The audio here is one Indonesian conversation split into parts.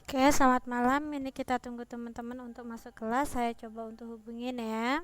Oke, selamat malam. Ini kita tunggu teman-teman untuk masuk kelas. Saya coba untuk hubungin ya.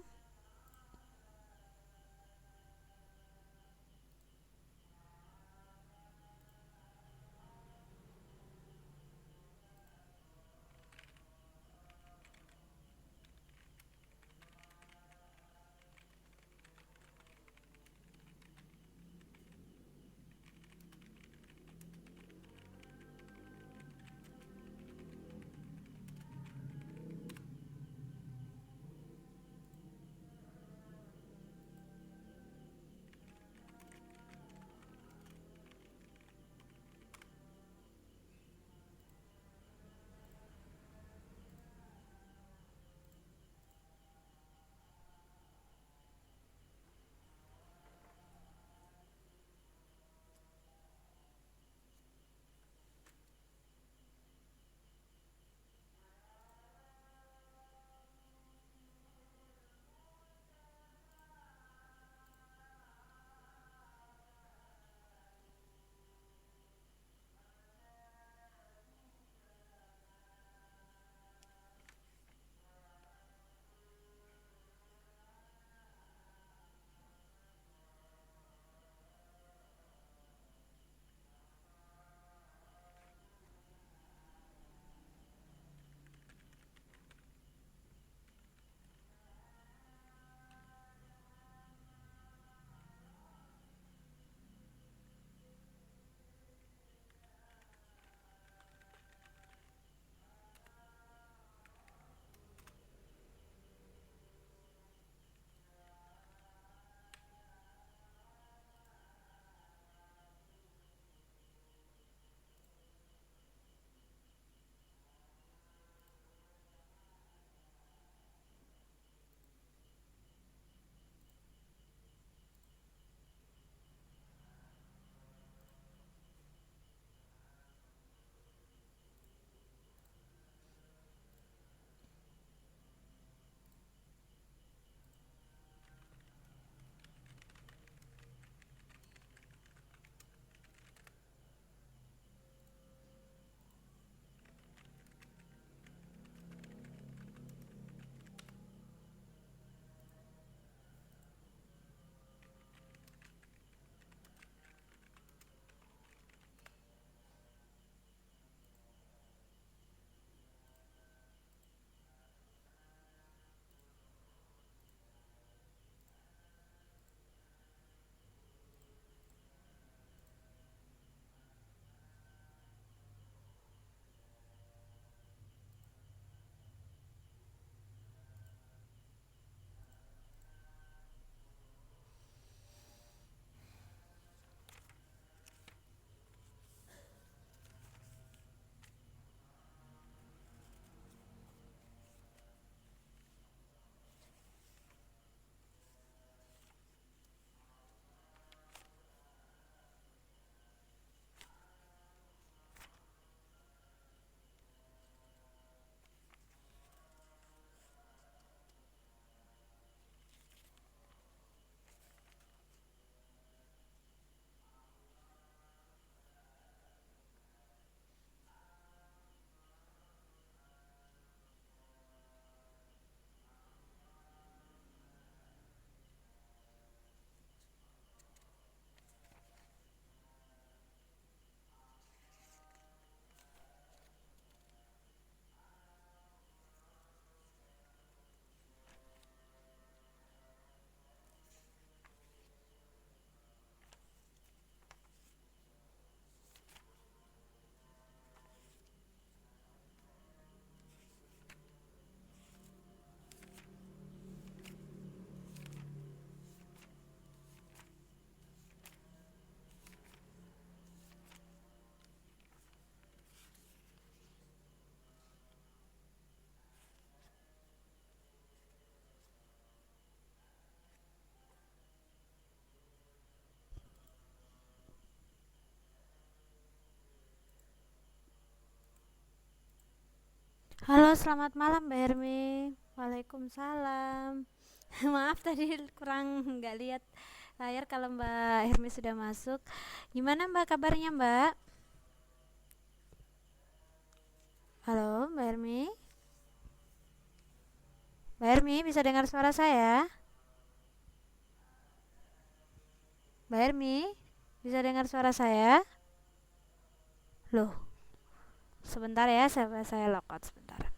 Halo, selamat malam Mbak Hermi. Waalaikumsalam. Maaf tadi kurang nggak lihat layar kalau Mbak Hermi sudah masuk. Gimana Mbak kabarnya Mbak? Halo, Mbak Hermi, bisa dengar suara saya? Mbak Hermi, bisa dengar suara saya? Loh, sebentar ya, saya lockout sebentar.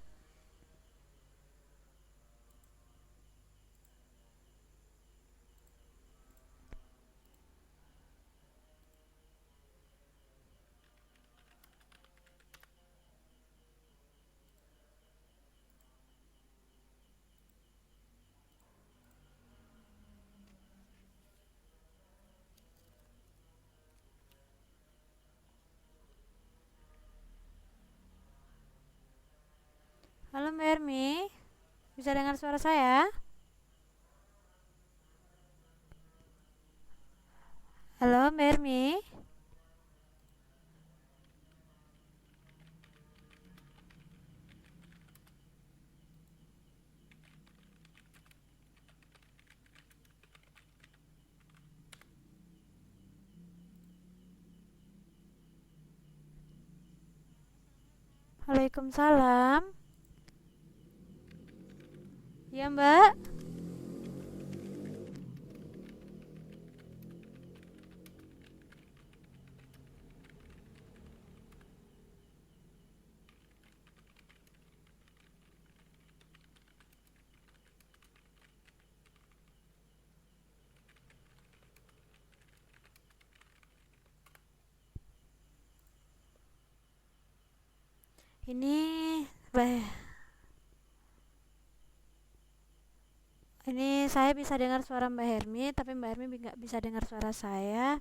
Halo Mbak Hermi, bisa dengar suara saya? Halo Mbak Hermi. Waalaikumsalam. Ya Mbak. Ini ini saya bisa dengar suara Mbak Hermi, tapi Mbak Hermi nggak bisa dengar suara saya.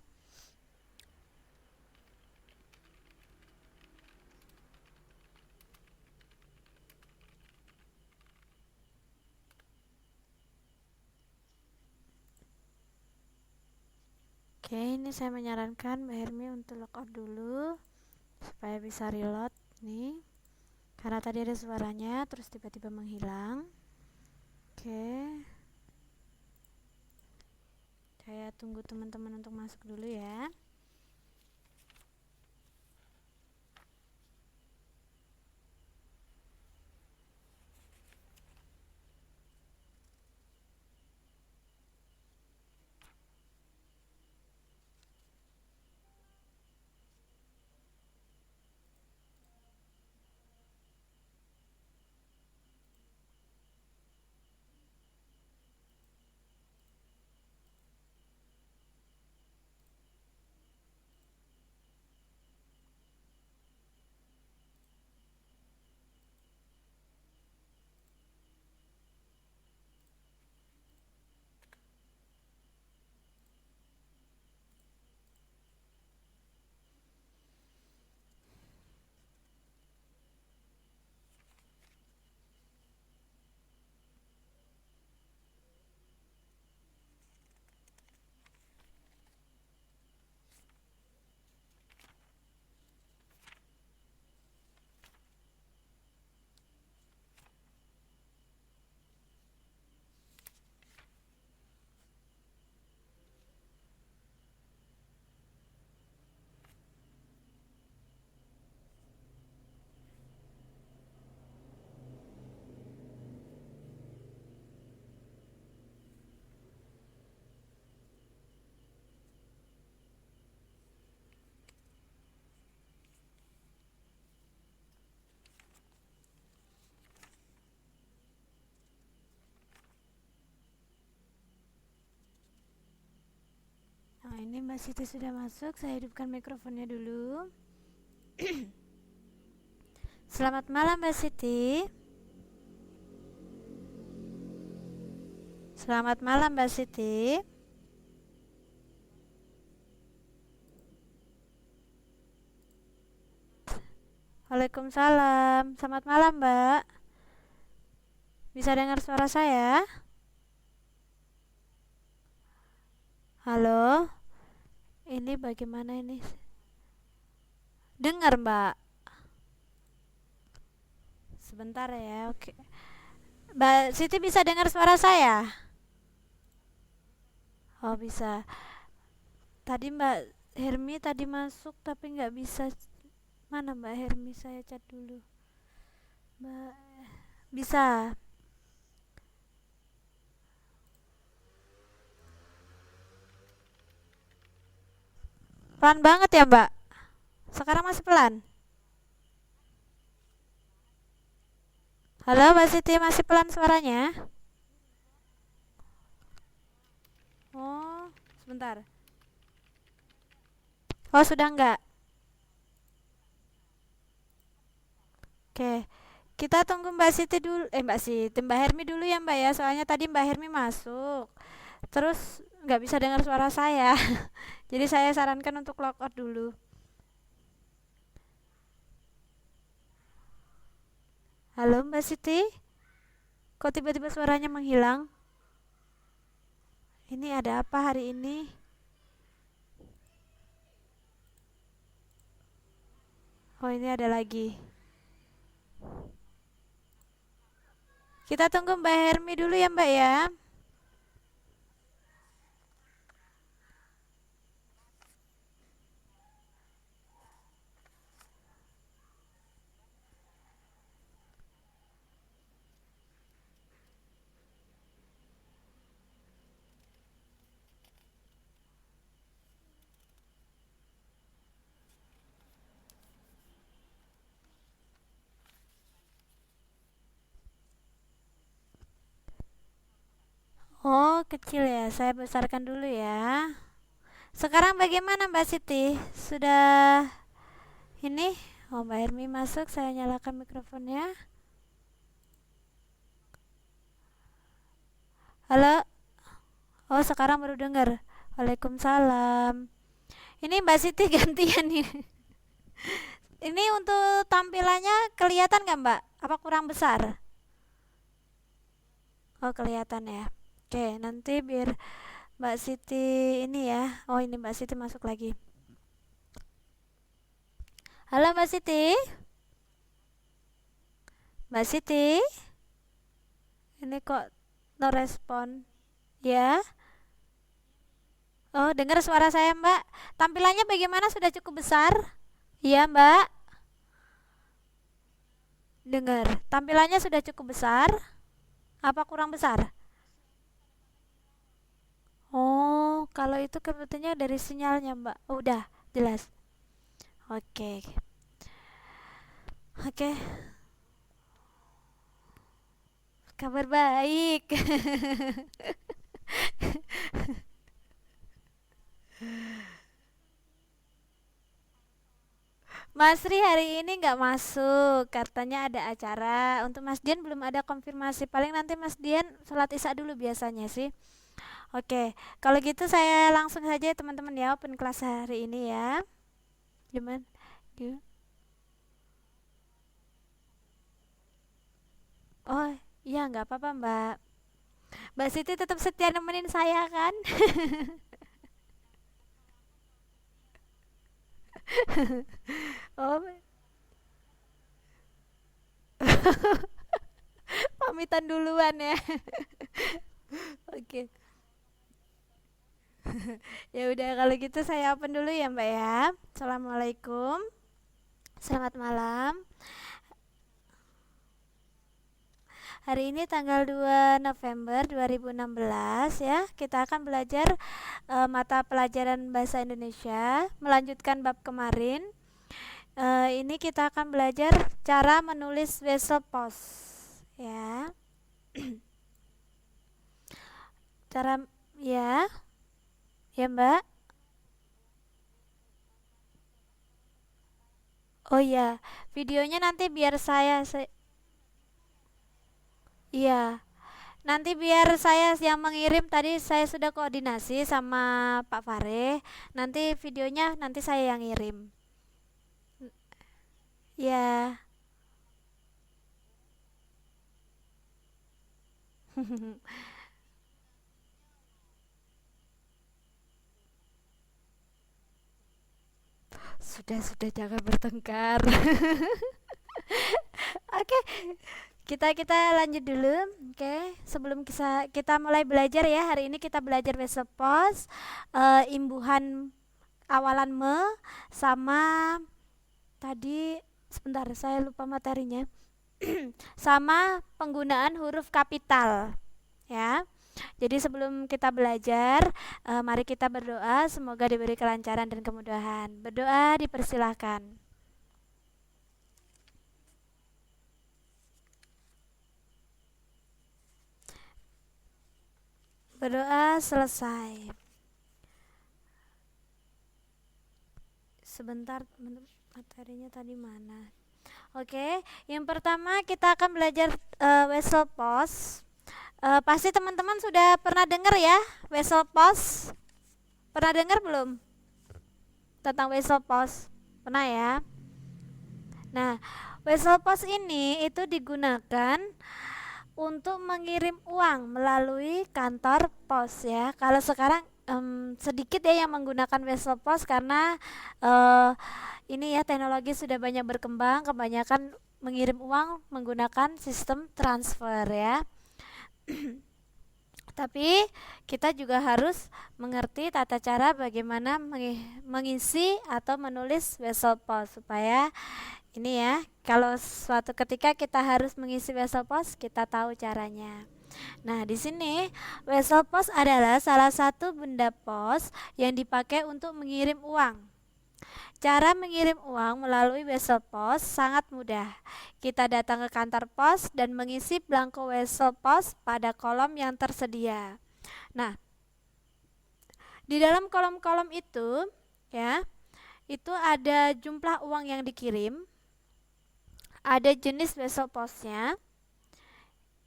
Oke, ini saya menyarankan Mbak Hermi untuk lockout dulu supaya bisa reload nih. Karena tadi ada suaranya terus tiba-tiba menghilang. Oke. Saya tunggu teman-teman untuk masuk dulu ya. Nah, ini Mbak Siti sudah masuk. Saya hidupkan mikrofonnya dulu. Selamat malam Mbak Siti. Selamat malam Mbak Siti. Waalaikumsalam. Selamat malam Mbak. Bisa dengar suara saya? Halo. Ini bagaimana ini? Dengar Mbak. Sebentar ya. Oke. Mbak Siti bisa dengar suara saya? Oh bisa. Tadi Mbak Hermi tadi masuk tapi nggak bisa. Mana Mbak Hermi? Saya chat dulu. Mbak bisa. Pelan banget ya, Mbak? Sekarang masih pelan? Halo, Mbak Siti, masih pelan suaranya? Oh, sebentar. Oh, sudah enggak? Oke. Kita tunggu Mbak Siti dulu. Mbak Siti, Mbak Hermi dulu ya, Mbak ya. Soalnya tadi Mbak Hermi masuk. Terus nggak bisa dengar suara saya. Jadi saya sarankan untuk log out dulu. Halo, Mbak Siti? Kok tiba-tiba suaranya menghilang? Ini ada apa hari ini? Oh, ini ada lagi. Kita tunggu Mbak Hermi dulu ya, Mbak ya. Oh, kecil ya. Saya besarkan dulu ya. Sekarang bagaimana Mbak Siti? Sudah ini? Oh, Mbak Hermi masuk. Saya nyalakan mikrofonnya. Halo. Oh, sekarang baru dengar. Waalaikumsalam. Ini Mbak Siti gantian nih. Ini untuk tampilannya kelihatan nggak Mbak? Apa kurang besar? Oh, kelihatan ya. Oke, nanti biar Mbak Siti ini ya. Oh, ini Mbak Siti masuk lagi. Halo Mbak Siti. Mbak Siti. Ini kok no respon? Ya. Oh, dengar suara saya Mbak. Tampilannya bagaimana? Sudah cukup besar? Iya Mbak. Dengar. Tampilannya sudah cukup besar? Apa kurang besar? Oh, kalau itu kebetulannya dari sinyalnya Mbak. Oh, udah jelas. Oke. Oke. Kabar baik. Mas Ri hari ini nggak masuk, katanya ada acara. Untuk Mas Dian belum ada konfirmasi. Paling nanti Mas Dian sholat isya dulu biasanya sih. Oke, kalau gitu saya langsung saja ya, teman-teman ya, open kelas hari ini ya. Gimana? Gimana? Oh, iya nggak apa-apa Mbak. Mbak Siti tetap setia nemenin saya kan? Oh, pamitan duluan ya. Oke. Ya udah kalau gitu saya open dulu ya Mbak ya. Assalamualaikum. Selamat malam. Hari ini tanggal 2 November 2016 ya. Kita akan belajar mata pelajaran bahasa Indonesia, melanjutkan bab kemarin. Ini kita akan belajar cara menulis whistle pause ya. Cara ya, ya Mbak. Oh ya, videonya nanti biar iya. Nanti biar saya yang mengirim, tadi saya sudah koordinasi sama Pak Fare. Nanti videonya nanti saya yang ngirim. Ya. Sudah jangan bertengkar. Oke, kita lanjut dulu. Oke, sebelum kita mulai belajar ya. Hari ini kita belajar besok pos, imbuhan awalan sama tadi sebentar saya lupa materinya. Sama penggunaan huruf kapital ya. Jadi sebelum kita belajar, mari kita berdoa semoga diberi kelancaran dan kemudahan. Berdoa dipersilahkan. Berdoa selesai. Sebentar, materinya tadi mana? Oke, yang pertama kita akan belajar whistle pause. Pasti teman-teman sudah pernah dengar ya whistle pause? Pernah dengar belum tentang whistle pause? Pernah ya? Nah, whistle pause ini itu digunakan untuk mengirim uang melalui kantor pos ya. Kalau sekarang sedikit ya yang menggunakan whistle pause karena ini ya teknologi sudah banyak berkembang, kebanyakan mengirim uang menggunakan sistem transfer ya. Tapi kita juga harus mengerti tata cara bagaimana mengisi atau menulis whistle pause supaya ini ya, kalau suatu ketika kita harus mengisi whistle pause, kita tahu caranya. Nah, di sini whistle pause adalah salah satu benda pos yang dipakai untuk mengirim uang. Cara mengirim uang melalui whistle pause sangat mudah. Kita datang ke kantor pos dan mengisi belangko whistle pause pada kolom yang tersedia. Nah, di dalam kolom-kolom itu ya, itu ada jumlah uang yang dikirim, ada jenis whistle pause-nya.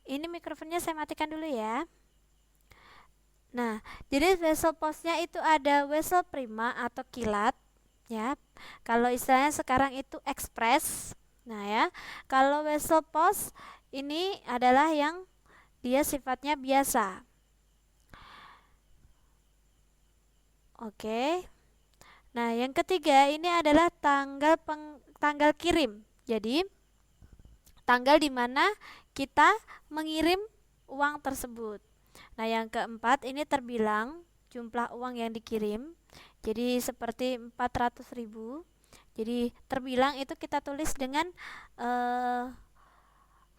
Ini mikrofonnya saya matikan dulu ya. Nah, jenis whistle pause-nya itu ada whistle prima atau kilat ya. Kalau istilahnya sekarang itu express. Nah ya, kalau whistle pause ini adalah yang dia sifatnya biasa. Oke. Nah, yang ketiga ini adalah tanggal kirim. Jadi tanggal di mana kita mengirim uang tersebut. Nah, yang keempat ini terbilang jumlah uang yang dikirim. Jadi seperti 400.000. Jadi terbilang itu kita tulis dengan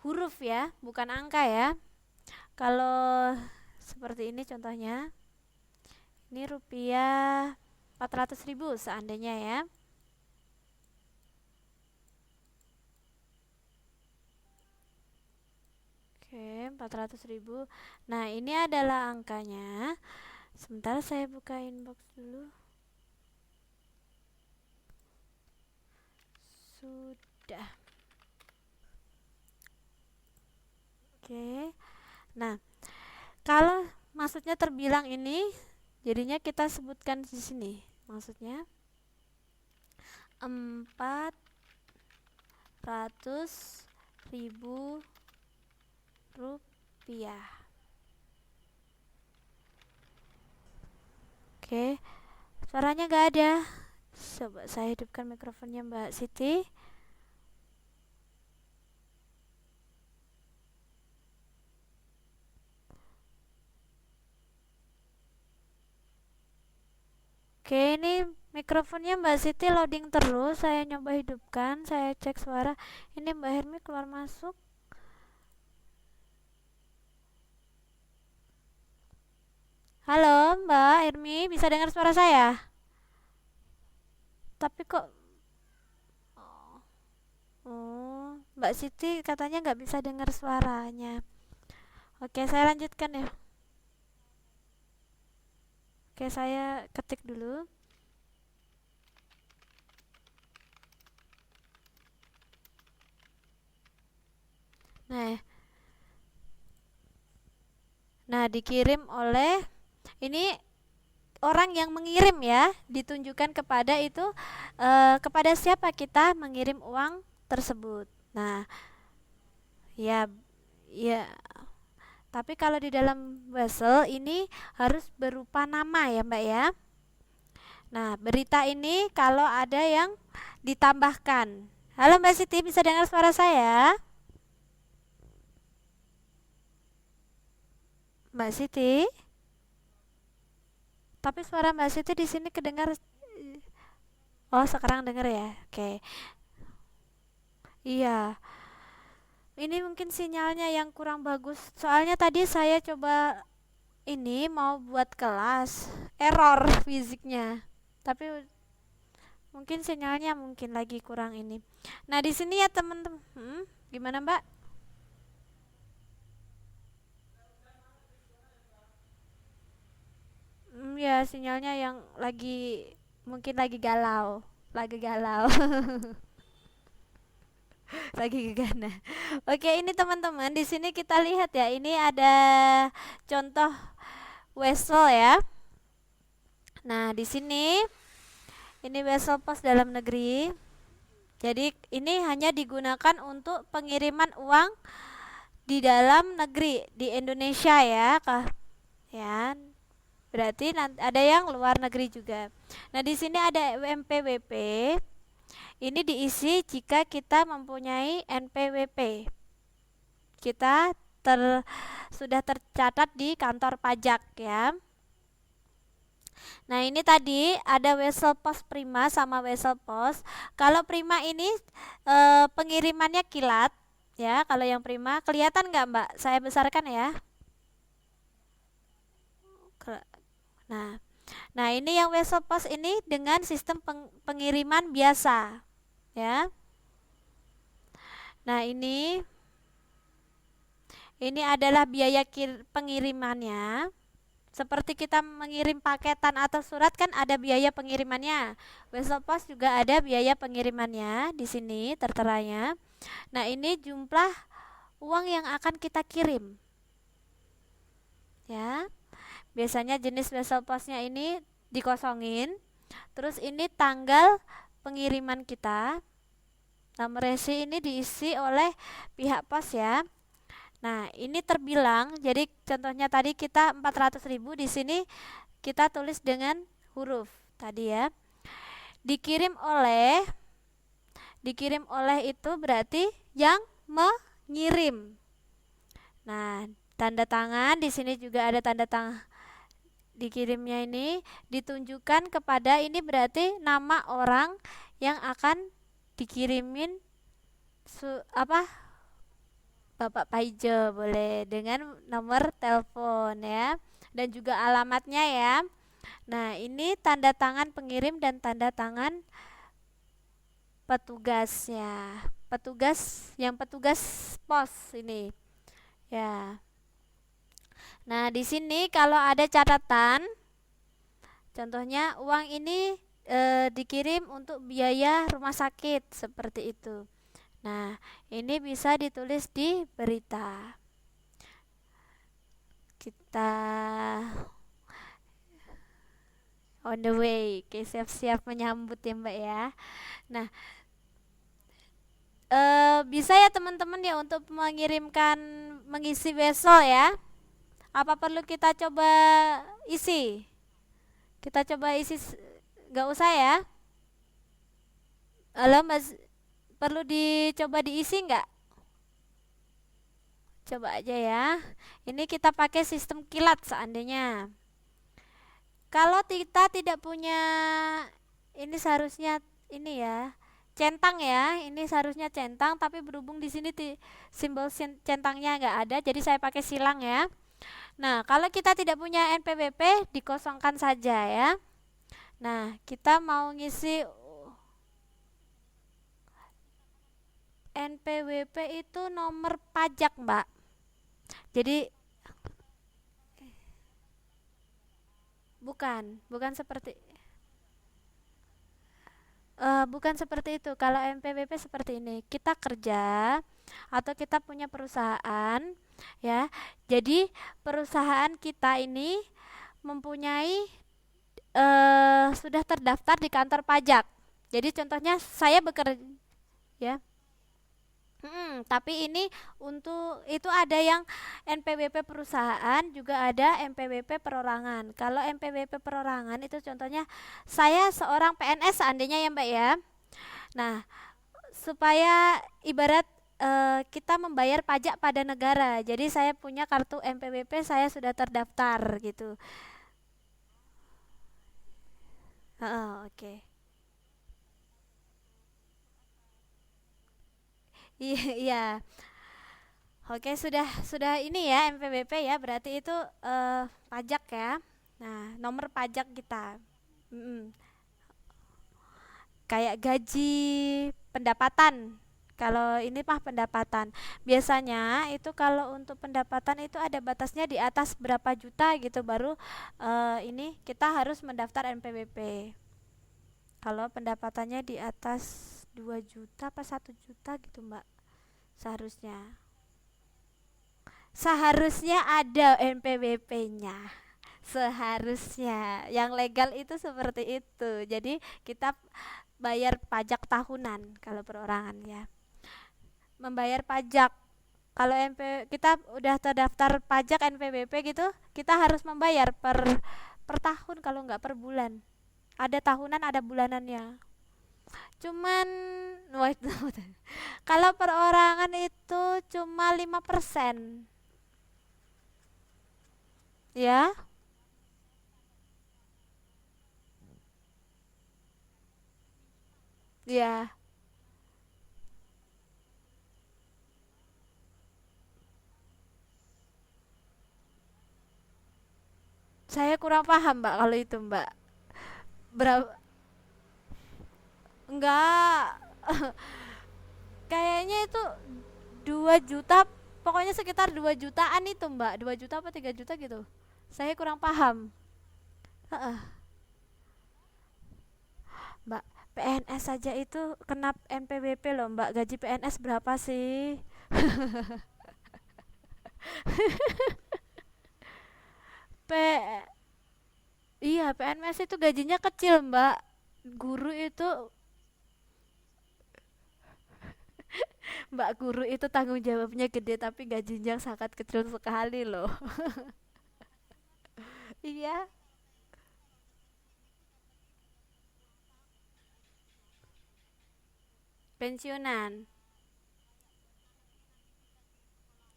huruf ya, bukan angka ya. Kalau seperti ini contohnya. Ini rupiah 400.000 seandainya ya. Oke, 400.000. Nah, ini adalah angkanya. Sebentar saya buka inbox dulu. Sudah. Oke. Nah, kalau maksudnya terbilang ini, jadinya kita sebutkan di sini. Maksudnya 400.000 rupiah. Oke, suaranya gak ada. Coba saya hidupkan mikrofonnya Mbak Siti. Oke, ini mikrofonnya Mbak Siti loading terus. Saya nyoba hidupkan, saya cek suara. Ini Mbak Hermi keluar masuk. Halo Mbak Hermi, bisa dengar suara saya? Tapi kok Mbak Siti katanya nggak bisa dengar suaranya. Oke, saya lanjutkan ya. Oke, saya ketik dulu. Nah, dikirim oleh ini orang yang mengirim ya, ditunjukkan kepada itu kepada siapa kita mengirim uang tersebut. Nah, ya ya. Tapi kalau di dalam whistle ini harus berupa nama ya, Mbak ya. Nah, berita ini kalau ada yang ditambahkan. Halo Mbak Siti, bisa dengar suara saya? Mbak Siti? Tapi suara Mbak Siti di sini kedengar. Oh, sekarang dengar ya. Oke. Iya. Ini mungkin sinyalnya yang kurang bagus. Soalnya tadi saya coba ini mau buat kelas error fisiknya. Tapi mungkin sinyalnya mungkin lagi kurang ini. Nah, di sini ya teman-teman. Gimana, Mbak? Ya sinyalnya yang lagi mungkin lagi galau. Lagi galau. Lagi gegana. Oke, ini teman-teman, di sini kita lihat ya. Ini ada contoh wesel ya. Nah, di sini ini wesel pos dalam negeri. Jadi ini hanya digunakan untuk pengiriman uang di dalam negeri di Indonesia ya, Kak. Ya. Berarti ada yang luar negeri juga. Nah, di sini ada MPWP. Ini diisi jika kita mempunyai NPWP. Kita sudah tercatat di kantor pajak ya. Nah, ini tadi ada wesel pos prima sama wesel pos. Kalau prima ini pengirimannya kilat ya. Kalau yang prima kelihatan nggak, Mbak? Saya besarkan ya. Nah, nah ini yang wesel pos ini dengan sistem pengiriman biasa ya. Nah, ini adalah biaya pengirimannya. Seperti kita mengirim paketan atau surat kan ada biaya pengirimannya. Wesel pos juga ada biaya pengirimannya di sini terteranya. Nah, ini jumlah uang yang akan kita kirim. Ya. Biasanya jenis wesel posnya ini dikosongin. Terus ini tanggal pengiriman kita. Nomor resi ini diisi oleh pihak pos ya. Nah, ini terbilang. Jadi contohnya tadi kita 400.000, di sini kita tulis dengan huruf tadi ya. Dikirim oleh itu berarti yang mengirim. Nah, tanda tangan di sini juga ada tanda tangan dikirimnya ini ditunjukkan kepada ini berarti nama orang yang akan dikirimin Bapak Paijo boleh dengan nomor telepon ya dan juga alamatnya ya. Nah, ini tanda tangan pengirim dan tanda tangan petugasnya. Petugas pos ini. Ya. Nah, di sini kalau ada catatan, contohnya uang ini dikirim untuk biaya rumah sakit seperti itu. Nah, ini bisa ditulis di berita. Kita on the way, oke, siap-siap menyambut ya Mbak ya. Nah, bisa ya teman-teman ya untuk mengisi wesel ya. Apa perlu kita coba isi? Kita coba isi, nggak usah ya. Halo Mas, perlu dicoba diisi nggak? Coba aja ya. Ini kita pakai sistem kilat seandainya. Kalau kita tidak punya, ini seharusnya ini ya, centang ya. Ini seharusnya centang, tapi berhubung di sini simbol centangnya nggak ada, jadi saya pakai silang ya. Nah, kalau kita tidak punya NPWP, dikosongkan saja ya. Nah, kita mau ngisi NPWP itu nomor pajak, Mbak. Jadi bukan seperti itu. Kalau NPWP seperti ini, kita kerja atau kita punya perusahaan, ya. Jadi perusahaan kita ini mempunyai sudah terdaftar di kantor pajak. Jadi contohnya saya bekerja, ya. Tapi ini untuk itu ada yang NPWP perusahaan, juga ada NPWP perorangan. Kalau NPWP perorangan itu contohnya saya seorang PNS seandainya ya Mbak ya. Nah, supaya ibarat kita membayar pajak pada negara. Jadi saya punya kartu NPWP, saya sudah terdaftar gitu. Heeh, oke. Iya, iya. Oke, sudah ini ya MPWP ya, berarti itu pajak ya. Nah, nomor pajak kita. Mm-mm. Kayak gaji, pendapatan. Kalau ini mah pendapatan. Biasanya itu kalau untuk pendapatan itu ada batasnya di atas berapa juta gitu baru ini kita harus mendaftar NPWP. Kalau pendapatannya di atas 2 juta apa 1 juta gitu, Mbak. Seharusnya. Seharusnya ada NPWP-nya. Seharusnya. Yang legal itu seperti itu. Jadi kita bayar pajak tahunan kalau perorangan ya. Membayar pajak. Kalau kita udah terdaftar pajak NPWP gitu, kita harus membayar per tahun kalau nggak per bulan. Ada tahunan, ada bulanannya. Cuman wah itu kalau perorangan itu cuma 5%. Ya, ya. Saya kurang paham, Mbak, kalau itu, Mbak. Berapa? Enggak. Kayaknya itu 2 juta, pokoknya sekitar 2 jutaan itu, Mbak. 2 juta apa 3 juta gitu. Saya kurang paham. Heeh, Mbak. PNS saja itu kena NPWP loh, Mbak. Gaji PNS berapa sih? P Iya, PNS itu gajinya kecil, Mbak. Guru itu Mbak, guru itu tanggung jawabnya gede tapi gajinya sangat kecil sekali loh. Iya, pensiunan.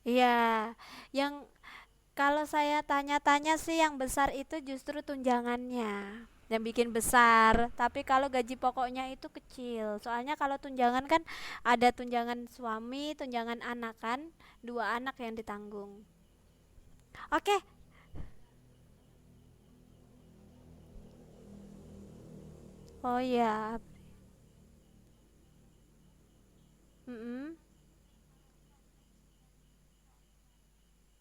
Iya, yang kalau saya tanya-tanya sih yang besar itu justru tunjangannya. Yang bikin besar, tapi kalau gaji pokoknya itu kecil. Soalnya kalau tunjangan kan ada tunjangan suami, tunjangan anak kan, dua anak yang ditanggung. Oke, oh iya, mm-mm.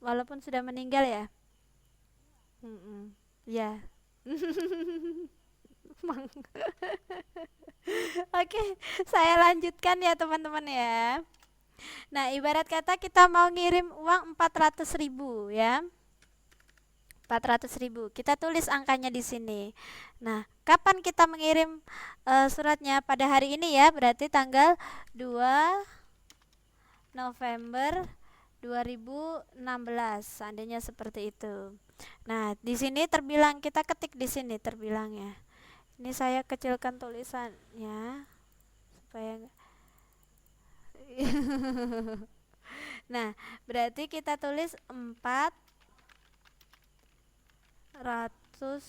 Walaupun sudah meninggal ya. Mm-mm. Ya. Oke, saya lanjutkan ya teman-teman ya. Nah, ibarat kata kita mau ngirim uang 400.000 ya. 400.000. Kita tulis angkanya di sini. Nah, kapan kita mengirim suratnya? Pada hari ini ya, berarti tanggal 2 November 2016. Seandainya seperti itu. Nah, di sini terbilang, kita ketik di sini terbilangnya. Ini saya kecilkan tulisannya supaya nah, berarti kita tulis 400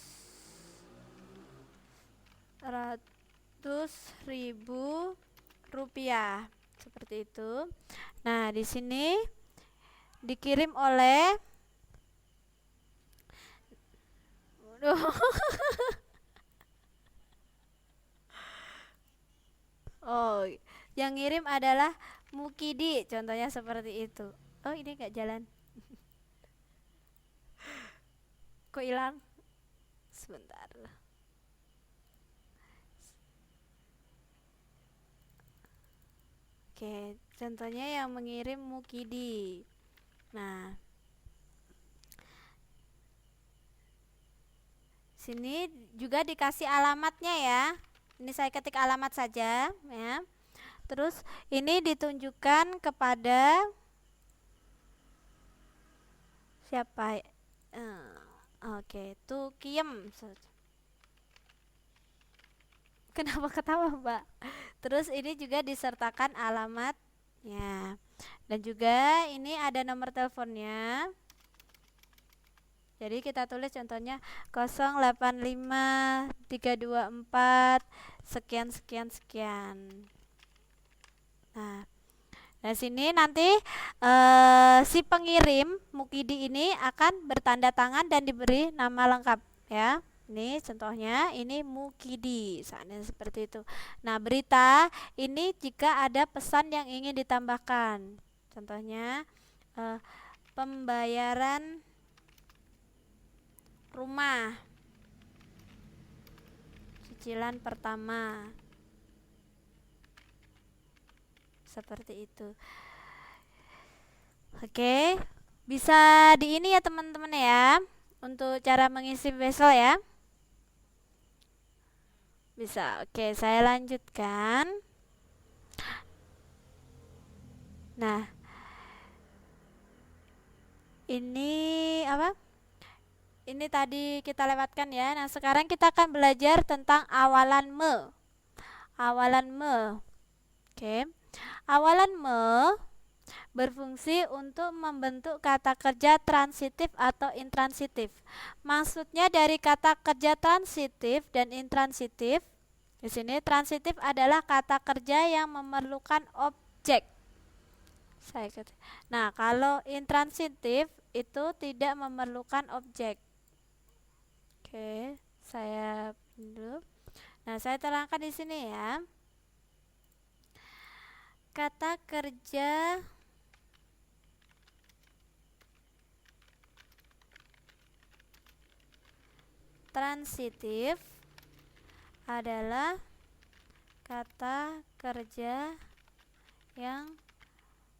ribu rupiah seperti itu. Nah, di sini dikirim oleh oh, yang ngirim adalah Mukidi, contohnya seperti itu. Oh, ini nggak jalan. Kok hilang? Sebentar. Oke, contohnya yang mengirim Mukidi. Nah, sini juga dikasih alamatnya ya. Ini saya ketik alamat saja ya. Terus ini ditunjukkan kepada siapa? Oke, Tukiem. Kenapa ketawa, Mbak? Terus ini juga disertakan alamatnya. Dan juga ini ada nomor teleponnya. Jadi kita tulis contohnya 085324 sekian sekian sekian. Nah, Nah, sini nanti si pengirim Mukidi ini akan bertanda tangan dan diberi nama lengkap ya. Ini contohnya, ini Mukidi, seandainya seperti itu. Nah, berita ini jika ada pesan yang ingin ditambahkan. Contohnya pembayaran rumah cicilan pertama. Seperti itu. Oke, bisa di ini ya teman-teman ya, untuk cara mengisi wesel ya. Bisa. Oke, saya lanjutkan. Nah, ini apa? Ini tadi kita lewatkan ya. Nah, sekarang kita akan belajar tentang awalan me. Awalan me. Oke. Awalan me berfungsi untuk membentuk kata kerja transitif atau intransitif. Maksudnya dari kata kerja transitif dan intransitif, di sini transitif adalah kata kerja yang memerlukan objek. Nah, kalau intransitif itu tidak memerlukan objek. Oke, saya dulu. Nah, saya terangkan di sini ya. Kata kerja transitif adalah kata kerja yang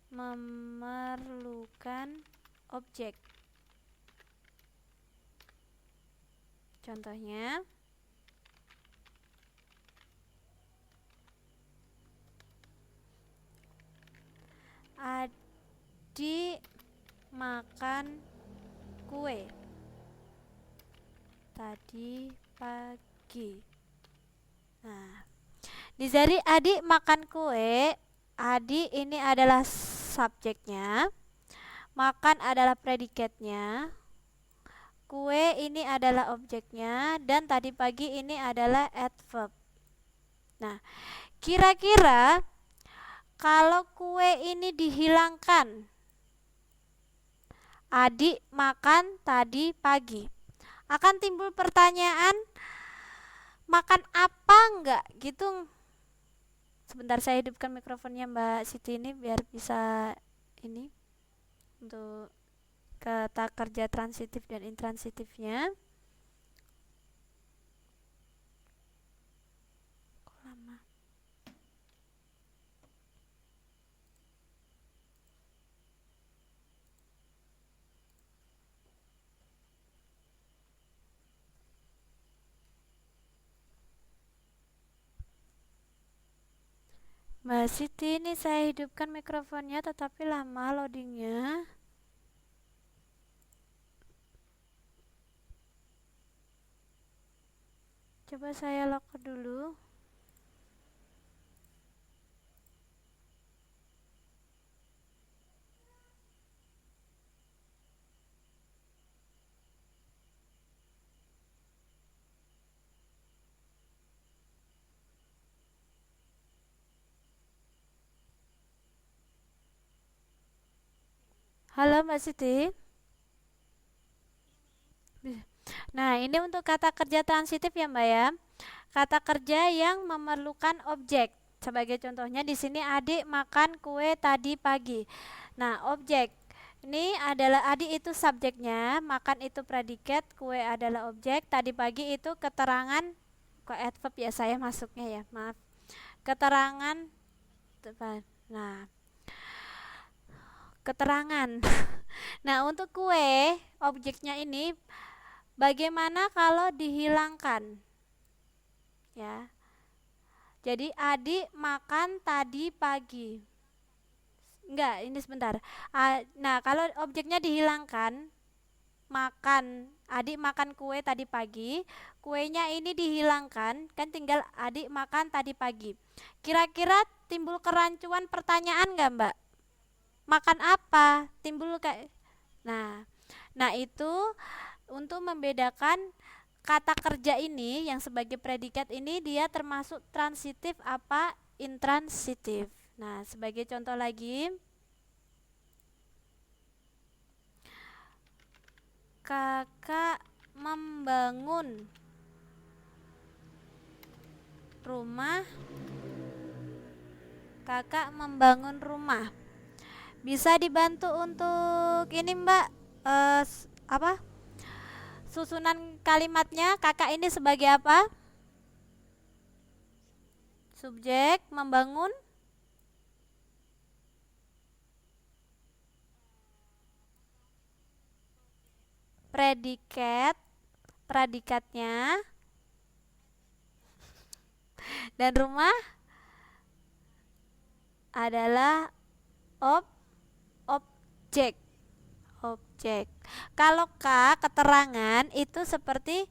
memerlukan objek. Contohnya, adik makan kue tadi pagi. Nah, di sini adik makan kue, adik ini adalah subjeknya, makan adalah predikatnya, kue ini adalah objeknya, dan tadi pagi ini adalah adverb. Nah, kira-kira kalau kue ini dihilangkan, adik makan tadi pagi, akan timbul pertanyaan, makan apa enggak gitu. Sebentar, saya hidupkan mikrofonnya Mbak Siti ini biar bisa ini untuk kata kerja transitif dan intransitifnya. Kok lama? Mbak Siti ini saya hidupkan mikrofonnya tetapi lama loadingnya. Coba saya lock dulu. Halo Mbak Siti. Nah, ini untuk kata kerja transitif ya Mbak ya. Kata kerja yang memerlukan objek. Sebagai contohnya di sini adik makan kue tadi pagi. Nah, objek ini adalah adik itu subjeknya, makan itu predikat, kue adalah objek, tadi pagi itu keterangan, kok adverb ya saya masuknya ya, maaf. Keterangan depan. Nah, keterangan. Nah, untuk kue, objeknya ini bagaimana kalau dihilangkan? Ya. Jadi adik makan tadi pagi. Enggak, ini sebentar. Nah, kalau objeknya dihilangkan, makan, adik makan kue tadi pagi, kuenya ini dihilangkan, kan tinggal adik makan tadi pagi. Kira-kira timbul kerancuan pertanyaan enggak, Mbak? Makan apa? Timbul kayak. Nah, itu untuk membedakan kata kerja ini yang sebagai predikat ini dia termasuk transitif apa intransitif. Nah, sebagai contoh lagi, kakak membangun rumah. Kakak membangun rumah. Bisa dibantu untuk ini Mbak, apa? Susunan kalimatnya, kakak ini sebagai apa? Subjek, membangun, predikat, predikatnya, dan rumah adalah objek. Objek. Kalau K, keterangan itu seperti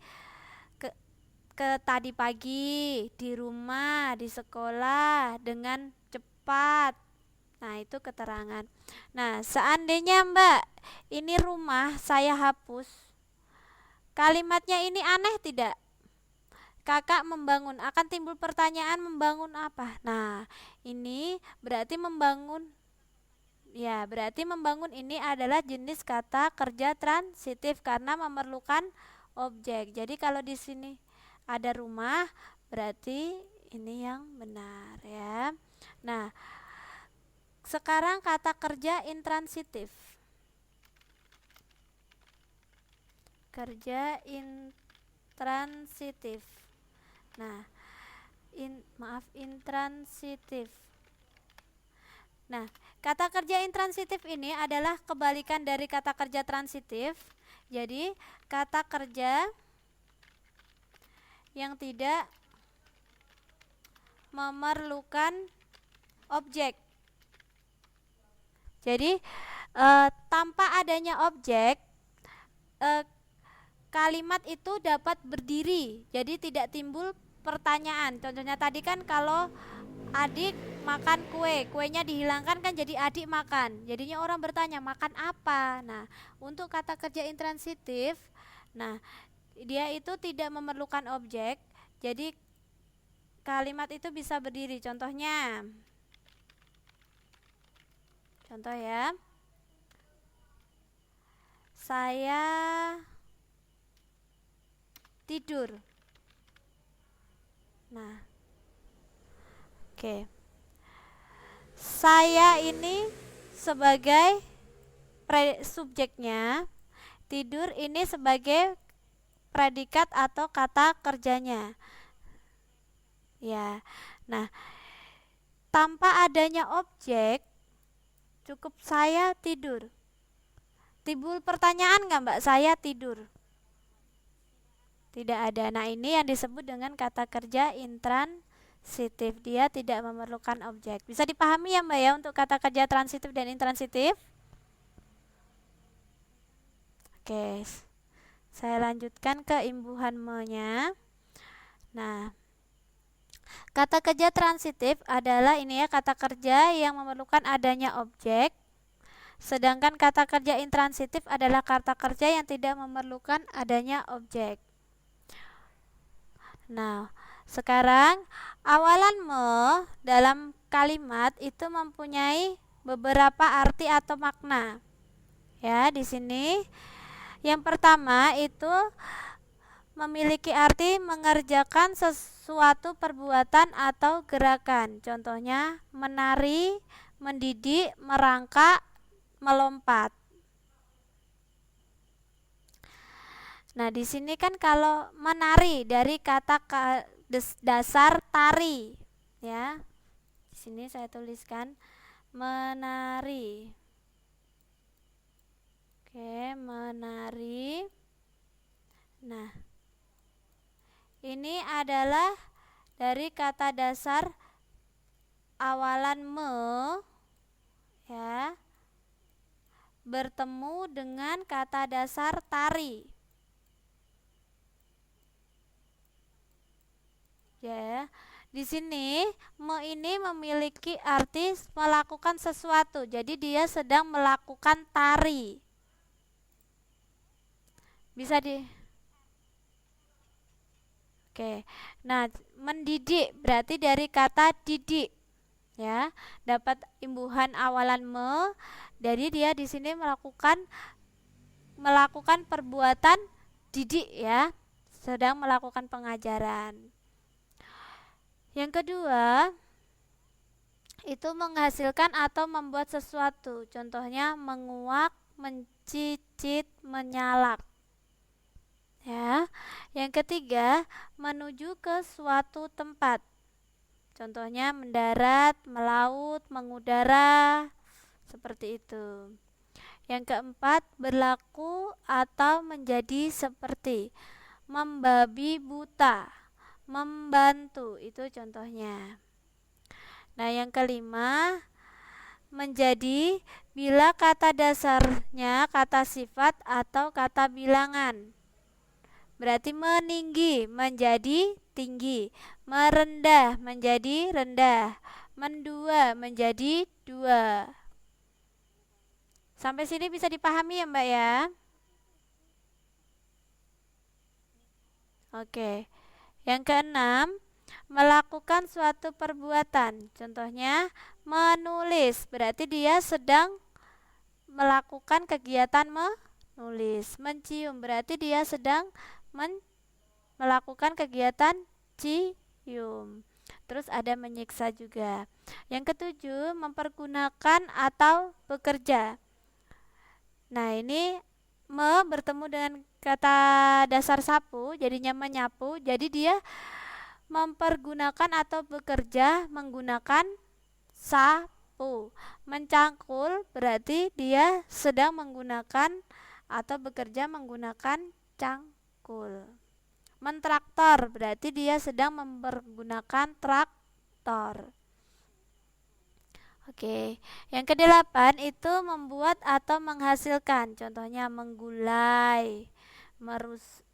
ke tadi pagi, di rumah, di sekolah, dengan cepat. Nah, itu keterangan. Nah, seandainya Mbak, ini rumah saya hapus. Kalimatnya ini aneh tidak? Kakak membangun, akan timbul pertanyaan membangun apa? Nah, ini berarti membangun. Ya, berarti membangun ini adalah jenis kata kerja transitif karena memerlukan objek. Jadi kalau di sini ada rumah, berarti ini yang benar ya. Nah, sekarang kata kerja intransitif. Kerja intransitif. Nah, intransitif. Nah, kata kerja intransitif ini adalah kebalikan dari kata kerja transitif. Jadi, kata kerja yang tidak memerlukan objek. Jadi, tanpa adanya objek, kalimat itu dapat berdiri. Jadi, tidak timbul pertanyaan. Contohnya tadi kan kalau adik makan kue, kuenya dihilangkan kan jadi adik makan. Jadinya orang bertanya makan apa. Nah, untuk kata kerja intransitif, nah dia itu tidak memerlukan objek. Jadi kalimat itu bisa berdiri. Contohnya, contoh ya, saya tidur. Nah, oke. Saya ini sebagai subjeknya, tidur ini sebagai predikat atau kata kerjanya. Ya. Nah, tanpa adanya objek, cukup saya tidur. Timbul pertanyaan nggak Mbak, saya tidur? Tidak ada. Nah, ini yang disebut dengan kata kerja intransitif. Dia tidak memerlukan objek. Bisa dipahami ya Mbak ya untuk kata kerja transitif dan intransitif? Oke. Saya lanjutkan ke imbuhan me-nya. Nah, kata kerja transitif adalah ini ya, kata kerja yang memerlukan adanya objek. Sedangkan kata kerja intransitif adalah kata kerja yang tidak memerlukan adanya objek. Nah, sekarang awalan me dalam kalimat itu mempunyai beberapa arti atau makna. Ya, di sini yang pertama itu memiliki arti mengerjakan sesuatu perbuatan atau gerakan. Contohnya menari, mendidik, merangkak, melompat. Nah, di sini kan kalau menari dari kata dasar tari, ya. Di sini saya tuliskan menari. Oke, menari. Nah, ini adalah dari kata dasar awalan me, ya, bertemu dengan kata dasar tari. Ya, di sini me ini memiliki arti melakukan sesuatu. Jadi dia sedang melakukan tari. Bisa di Oke. Nah, mendidik berarti dari kata didik. ya, dapat imbuhan awalan me. Jadi dia di sini melakukan perbuatan didik ya, sedang melakukan pengajaran. Yang kedua, itu menghasilkan atau membuat sesuatu. Contohnya menguak, mencicit, menyalak. Ya. Yang ketiga, menuju ke suatu tempat. Contohnya mendarat, melaut, mengudara, seperti itu. Yang keempat, berlaku atau menjadi seperti membabi buta, membantu, itu contohnya. Nah, yang kelima, menjadi bila kata dasarnya kata sifat atau kata bilangan. Berarti meninggi menjadi tinggi, merendah menjadi rendah, mendua menjadi dua. Sampai sini bisa dipahami ya Mbak ya? Oke. Yang keenam, melakukan suatu perbuatan. Contohnya menulis, berarti dia sedang melakukan kegiatan menulis. Mencium, berarti dia sedang melakukan kegiatan cium. Terus ada menyiksa juga. Yang ketujuh, mempergunakan atau bekerja. Nah, ini bertemu dengan kata dasar sapu, jadinya menyapu. Jadi dia mempergunakan atau bekerja menggunakan sapu. Mencangkul berarti dia sedang menggunakan atau bekerja menggunakan cangkul. Mentraktor berarti dia sedang mempergunakan traktor. Oke, yang kedelapan itu membuat atau menghasilkan. Contohnya menggulai,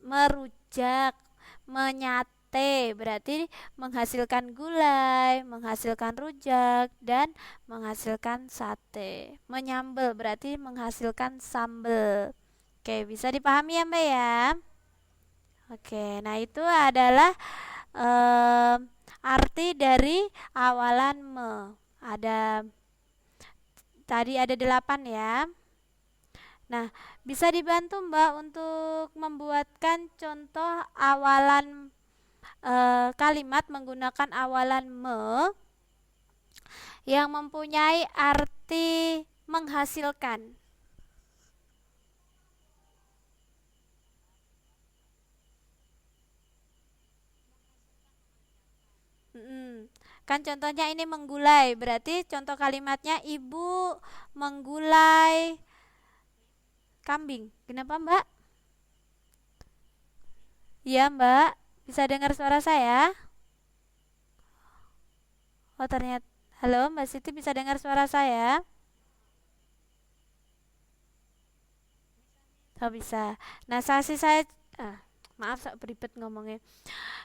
merujak, menyate, berarti menghasilkan gulai, menghasilkan rujak, dan menghasilkan sate. Menyambel berarti menghasilkan sambel. Oke, bisa dipahami ya Mbak ya? Oke, nah itu adalah arti dari awalan me. Tadi ada 8 ya. Nah, bisa dibantu Mbak untuk membuatkan contoh awalan kalimat menggunakan awalan me yang mempunyai arti menghasilkan. Kan contohnya ini menggulai, berarti contoh kalimatnya ibu menggulai kambing. Kenapa Mbak? Iya Mbak, bisa dengar suara saya? Oh ternyata, halo Mbak Siti, bisa dengar suara saya? Oh bisa. Nah maaf saya beribet ngomongnya.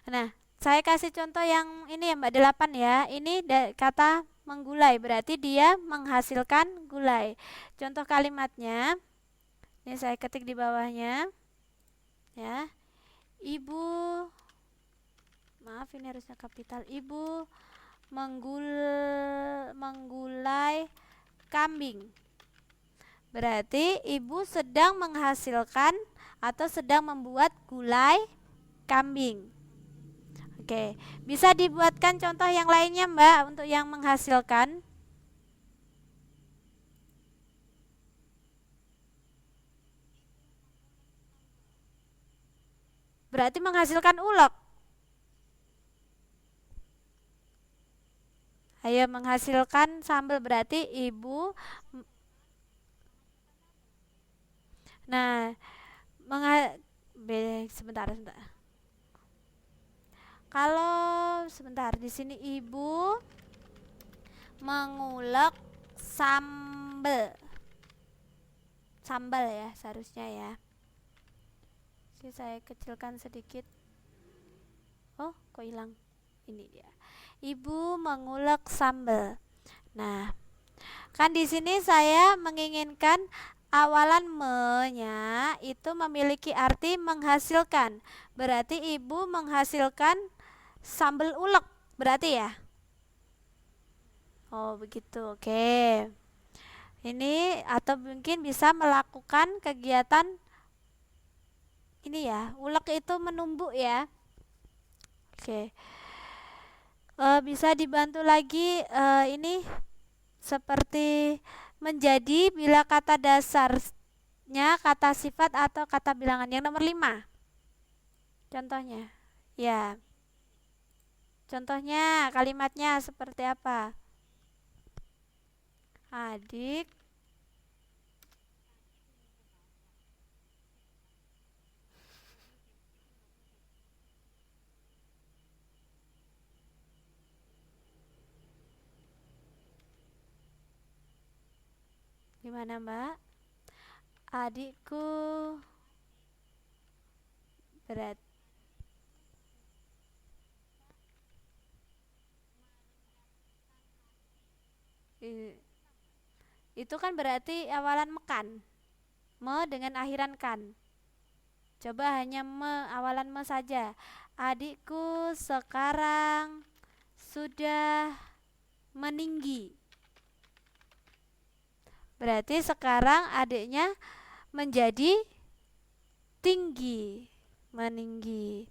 Nah, saya kasih contoh yang ini ya Mbak 8 ya. Ini kata menggulai, berarti dia menghasilkan gulai. Contoh kalimatnya, ini saya ketik di bawahnya. Ya. Ibu, maaf ini harusnya kapital. Ibu menggulai kambing. Berarti ibu sedang menghasilkan atau sedang membuat gulai kambing. Oke, bisa dibuatkan contoh yang lainnya Mbak untuk yang menghasilkan. Berarti menghasilkan ulek. Ayo menghasilkan sambal berarti ibu. Nah, sebentar. Kalau sebentar di sini ibu mengulek sambal. Sambal ya seharusnya ya. Sini saya kecilkan sedikit. Oh, kok hilang? Ini dia. Ibu mengulek sambal. Nah, kan di sini saya menginginkan awalan me-nya itu memiliki arti menghasilkan. Berarti ibu menghasilkan sambal ulek, berarti ya? Oh, begitu. Oke. Ini atau mungkin bisa melakukan kegiatan ini ya. Ulek itu menumbuk ya. Oke. Bisa dibantu lagi ini seperti menjadi bila kata dasarnya kata sifat atau kata bilangan. Yang nomor 5. Contohnya. Ya. Contohnya kalimatnya seperti apa? Adik gimana, Mbak? Adikku berat. I- Itu kan berarti awalan mekan. Me dengan akhiran kan. Coba hanya awalan me saja. Adikku sekarang sudah meninggi. Berarti sekarang adiknya menjadi tinggi, meninggi.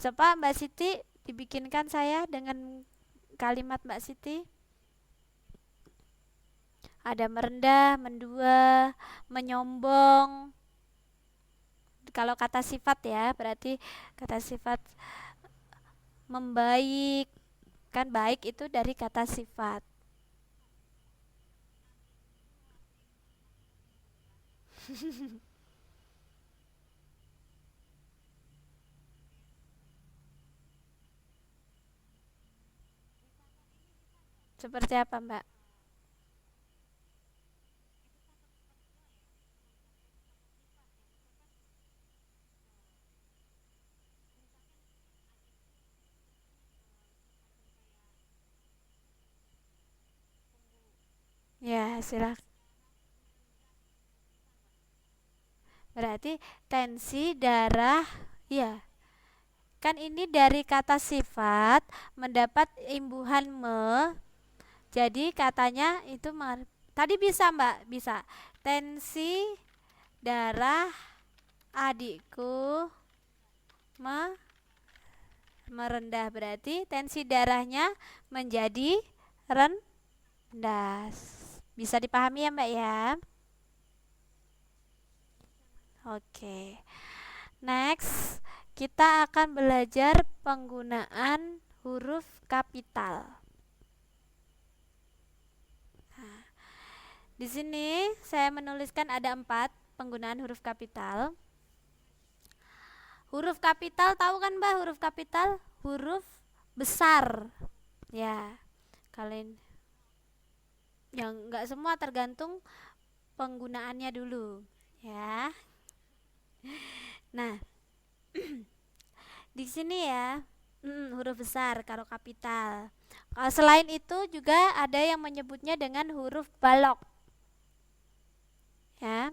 Coba Mbak Siti dibikinkan saya dengan kalimat Mbak Siti. Ada merendah, mendua, menyombong. Kalau kata sifat ya, berarti kata sifat membaik. Kan baik itu dari kata sifat. Seperti apa, Mbak? Ya, silakan. Berarti tensi darah, ya. Kan ini dari kata sifat mendapat imbuhan me. Jadi katanya itu tadi bisa, Mbak, bisa. Tensi darah adikku me merendah, berarti tensi darahnya menjadi rendah. Bisa dipahami ya, Mbak ya? Oke. Next, kita akan belajar penggunaan huruf kapital. Nah, di sini saya menuliskan ada 4 penggunaan huruf kapital. Huruf kapital tahu kan, Mbak? Huruf kapital huruf besar. Ya, kalian yang nggak semua tergantung penggunaannya dulu, ya. Nah, di sini ya, huruf besar kalau kapital. Selain itu juga ada yang menyebutnya dengan huruf balok. Ya,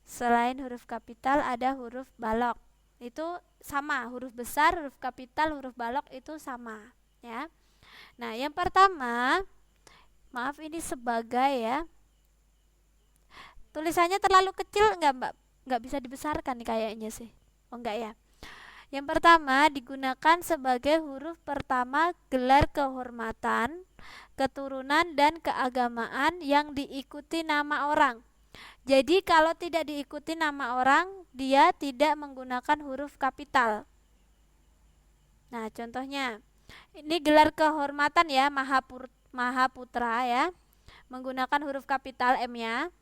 selain huruf kapital ada huruf balok. Itu sama, huruf besar, huruf kapital, huruf balok itu sama, ya. Nah, yang pertama, maaf ini sebagai ya. Tulisannya terlalu kecil enggak, Mbak? Enggak bisa dibesarkan nih kayaknya sih. Oh, enggak ya. Yang pertama digunakan sebagai huruf pertama gelar kehormatan, keturunan dan keagamaan yang diikuti nama orang. Jadi kalau tidak diikuti nama orang, dia tidak menggunakan huruf kapital. Nah, contohnya ini gelar kehormatan ya, Mahaputra ya, menggunakan huruf kapital M-nya.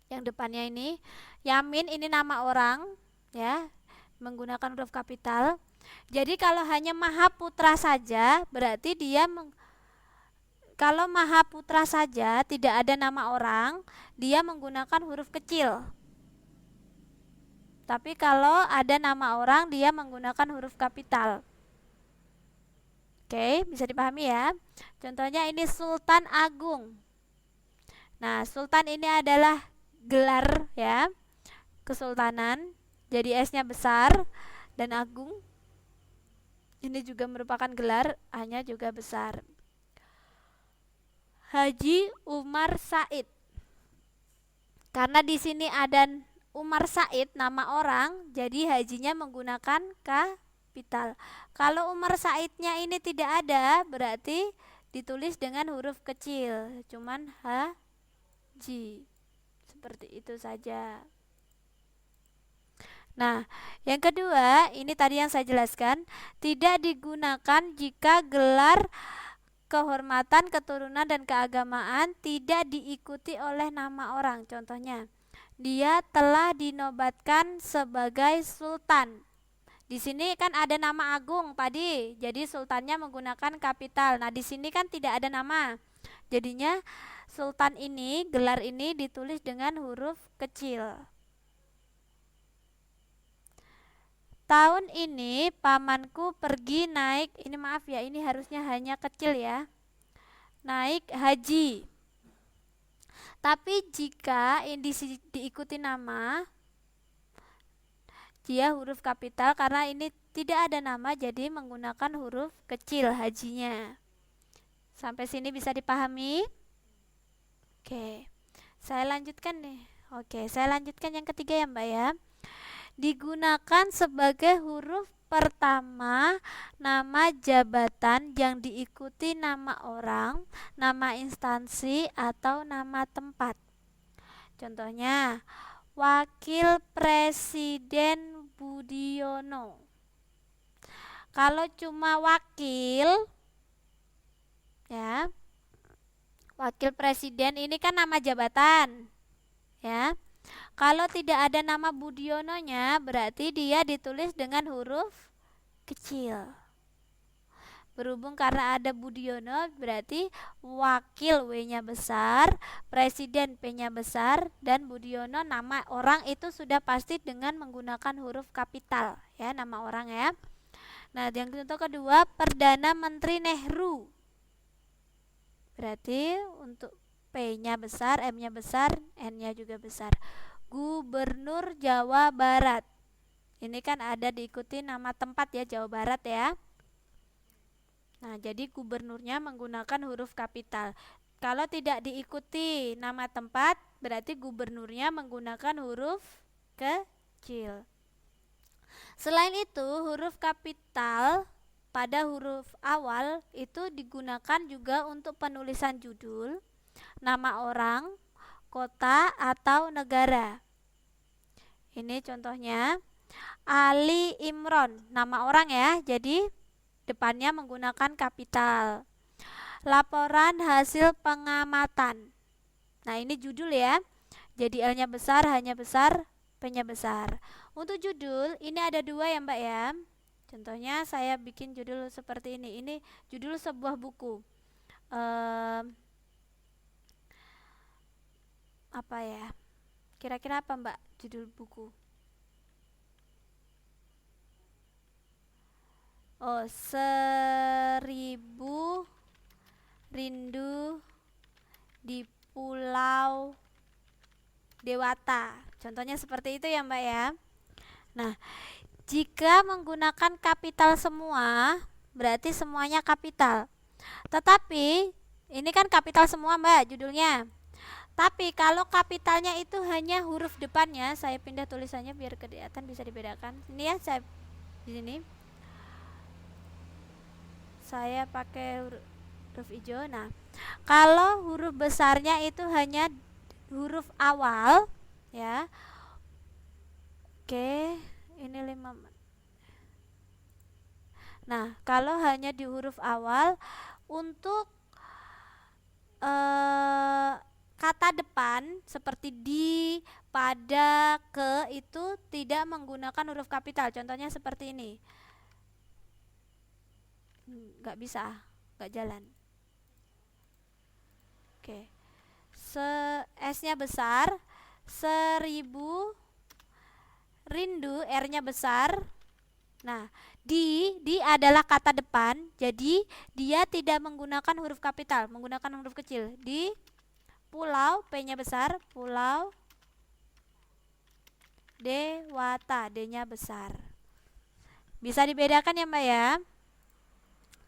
Yang depannya ini Yamin, ini nama orang ya, menggunakan huruf kapital. Jadi kalau hanya Mahaputra saja berarti kalau Mahaputra saja tidak ada nama orang, dia menggunakan huruf kecil. Tapi kalau ada nama orang, dia menggunakan huruf kapital. Oke, bisa dipahami ya. Contohnya ini Sultan Agung. Nah, Sultan ini adalah gelar ya, kesultanan. Jadi S-nya besar dan Agung ini juga merupakan gelar, hanya juga besar. Haji Umar Said. Karena di sini ada Umar Said nama orang, jadi hajinya menggunakan kapital. Kalau Umar Saidnya ini tidak ada, berarti ditulis dengan huruf kecil, cuman haji. Seperti itu saja. Nah, yang kedua, ini tadi yang saya jelaskan, tidak digunakan jika gelar kehormatan, keturunan, dan keagamaan tidak diikuti oleh nama orang. Contohnya, dia telah dinobatkan sebagai sultan. Di sini kan ada nama agung tadi, jadi sultannya menggunakan kapital. Nah, di sini kan tidak ada nama. Jadinya sultan ini, gelar ini ditulis dengan huruf kecil. Tahun ini pamanku pergi naik, ini maaf ya, ini harusnya hanya kecil ya, naik haji. Tapi jika ini diikuti nama, dia huruf kapital, karena ini tidak ada nama, jadi menggunakan huruf kecil hajinya. Sampai sini bisa dipahami? Oke, saya lanjutkan nih. Oke, saya lanjutkan yang ketiga ya Mbak ya. Digunakan sebagai huruf pertama nama jabatan yang diikuti nama orang, nama instansi, atau nama tempat. Contohnya, Wakil Presiden Budiono. Kalau cuma wakil, ya, wakil presiden ini kan nama jabatan, ya. Kalau tidak ada nama Budiononya, berarti dia ditulis dengan huruf kecil. Berhubung karena ada Budiono, berarti wakil W-nya besar, presiden P-nya besar, dan Budiono nama orang itu sudah pasti dengan menggunakan huruf kapital, ya, nama orang ya. Nah, yang contoh kedua, Perdana Menteri Nehru. Berarti untuk P-nya besar, M-nya besar, N-nya juga besar. Gubernur Jawa Barat. Ini kan ada diikuti nama tempat ya, Jawa Barat ya. Nah, jadi gubernurnya menggunakan huruf kapital. Kalau tidak diikuti nama tempat, berarti gubernurnya menggunakan huruf kecil. Selain itu, huruf kapital pada huruf awal itu digunakan juga untuk penulisan judul, nama orang, kota, atau negara. Ini contohnya Ali Imron, nama orang ya, jadi depannya menggunakan kapital. Laporan hasil pengamatan. Nah, ini judul ya, jadi L-nya besar, H-nya besar, P-nya besar. Untuk judul ini ada dua ya Mbak ya. Contohnya saya bikin judul seperti ini. Ini judul sebuah buku. Apa ya? Kira-kira apa Mbak judul buku? Oh, 1000 Rindu di Pulau Dewata. Contohnya seperti itu ya Mbak ya. Nah, jika menggunakan kapital semua, berarti semuanya kapital. Tetapi ini kan kapital semua Mbak judulnya. Tapi kalau kapitalnya itu hanya huruf depannya, saya pindah tulisannya biar kelihatan bisa dibedakan. Ini ya, saya di sini. Saya pakai huruf hijau. Nah, kalau huruf besarnya itu hanya huruf awal, ya. Oke, ini 5. Nah, kalau hanya di huruf awal, untuk kata depan seperti di, pada, ke itu tidak menggunakan huruf kapital. Contohnya seperti ini. Nggak bisa, nggak jalan. Oke, S-nya besar, 1000 Rindu, R-nya besar. Nah, di adalah kata depan, jadi dia tidak menggunakan huruf kapital, menggunakan huruf kecil. Di Pulau, P-nya besar, Pulau Dewata, D-nya besar. Bisa dibedakan ya Mbak ya.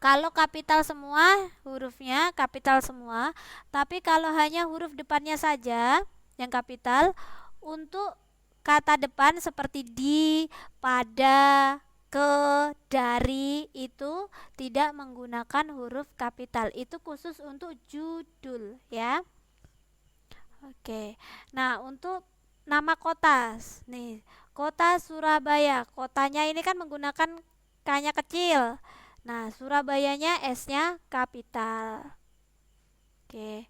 Kalau kapital semua, hurufnya kapital semua. Tapi kalau hanya huruf depannya saja yang kapital, untuk kata depan seperti di, pada, ke, dari itu tidak menggunakan huruf kapital. Itu khusus untuk judul ya. Oke. Nah, untuk nama kota. Nih, kota Surabaya. Kotanya ini kan menggunakan K-nya kecil. Nah, Surabayanya S-nya kapital. Oke.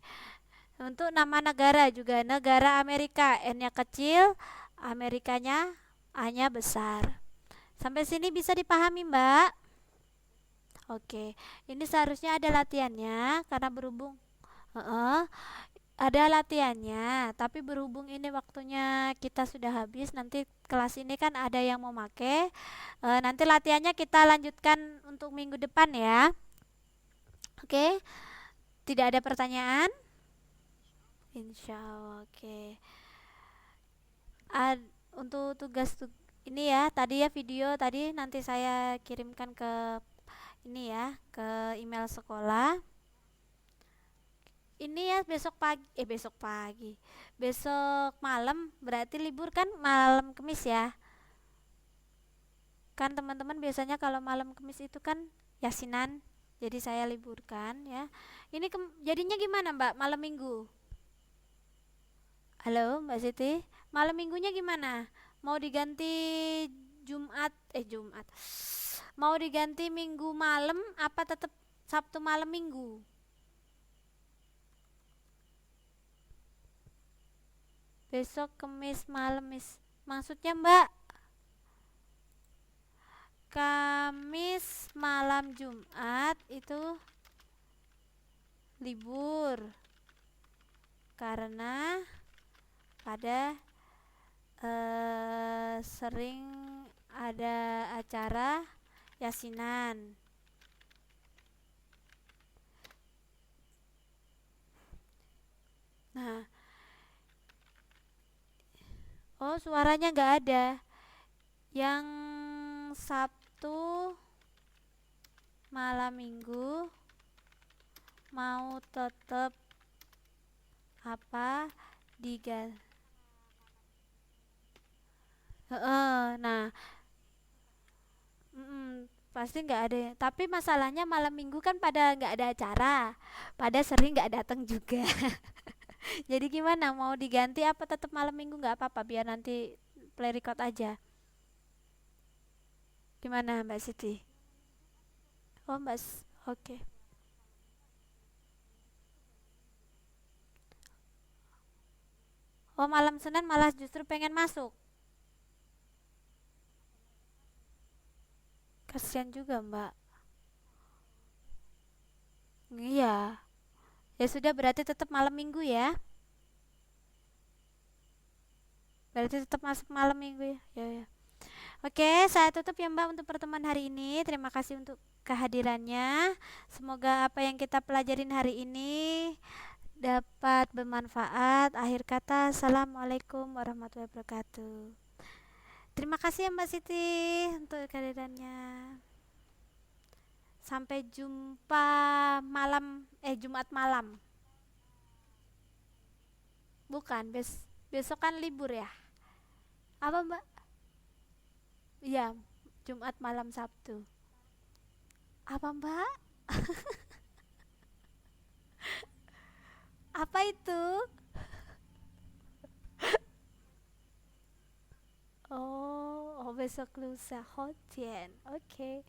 Untuk nama negara juga negara Amerika, N-nya kecil, Amerikanya A-nya besar. Sampai sini bisa dipahami, Mbak? Oke. Ini seharusnya ada latihannya karena berhubung Heeh, ada latihannya, tapi berhubung ini waktunya kita sudah habis, nanti kelas ini kan ada yang mau make. Nanti latihannya kita lanjutkan untuk minggu depan ya. Oke, tidak ada pertanyaan? Insya Allah, oke. Untuk ini ya, tadi ya video tadi nanti saya kirimkan ke ini ya, ke email sekolah. Ini ya besok pagi. Besok malam berarti libur kan malam Kamis ya. Kan teman-teman biasanya kalau malam Kamis itu kan yasinan. Jadi saya liburkan ya. Ini jadinya gimana, Mbak? Malam Minggu. Halo, Mbak Siti. Malam Minggunya gimana? Mau diganti Jumat. Mau diganti Minggu malam apa tetap Sabtu malam Minggu? Besok Kamis malam, maksudnya Mbak? Kamis malam Jumat itu libur karena ada sering ada acara yasinan. Nah, oh suaranya nggak ada. Yang Sabtu malam Minggu mau tetap apa diganti? Nah, pasti nggak ada. Tapi masalahnya malam Minggu kan pada nggak ada acara, pada sering nggak datang juga. Jadi gimana? Mau diganti apa tetap malam Minggu nggak apa-apa biar nanti play record aja. Gimana Mbak Siti? Oh oke. Oh malam Senin malah justru pengen masuk. Kasihan juga Mbak. Iya. Ya sudah berarti tetap malam Minggu ya. Berarti tetap masuk malam Minggu ya. Ya, ya. Oke, saya tutup ya Mbak untuk pertemuan hari ini. Terima kasih untuk kehadirannya. Semoga apa yang kita pelajarin hari ini dapat bermanfaat. Akhir kata, Assalamualaikum warahmatullahi wabarakatuh. Terima kasih ya Mbak Siti untuk kehadirannya. Sampai jumpa Jumat malam. Bukan, besok kan libur ya. Apa Mbak? Iya, Jumat malam Sabtu. Apa Mbak? Apa itu? Oh besok lusa Hotian. Oke.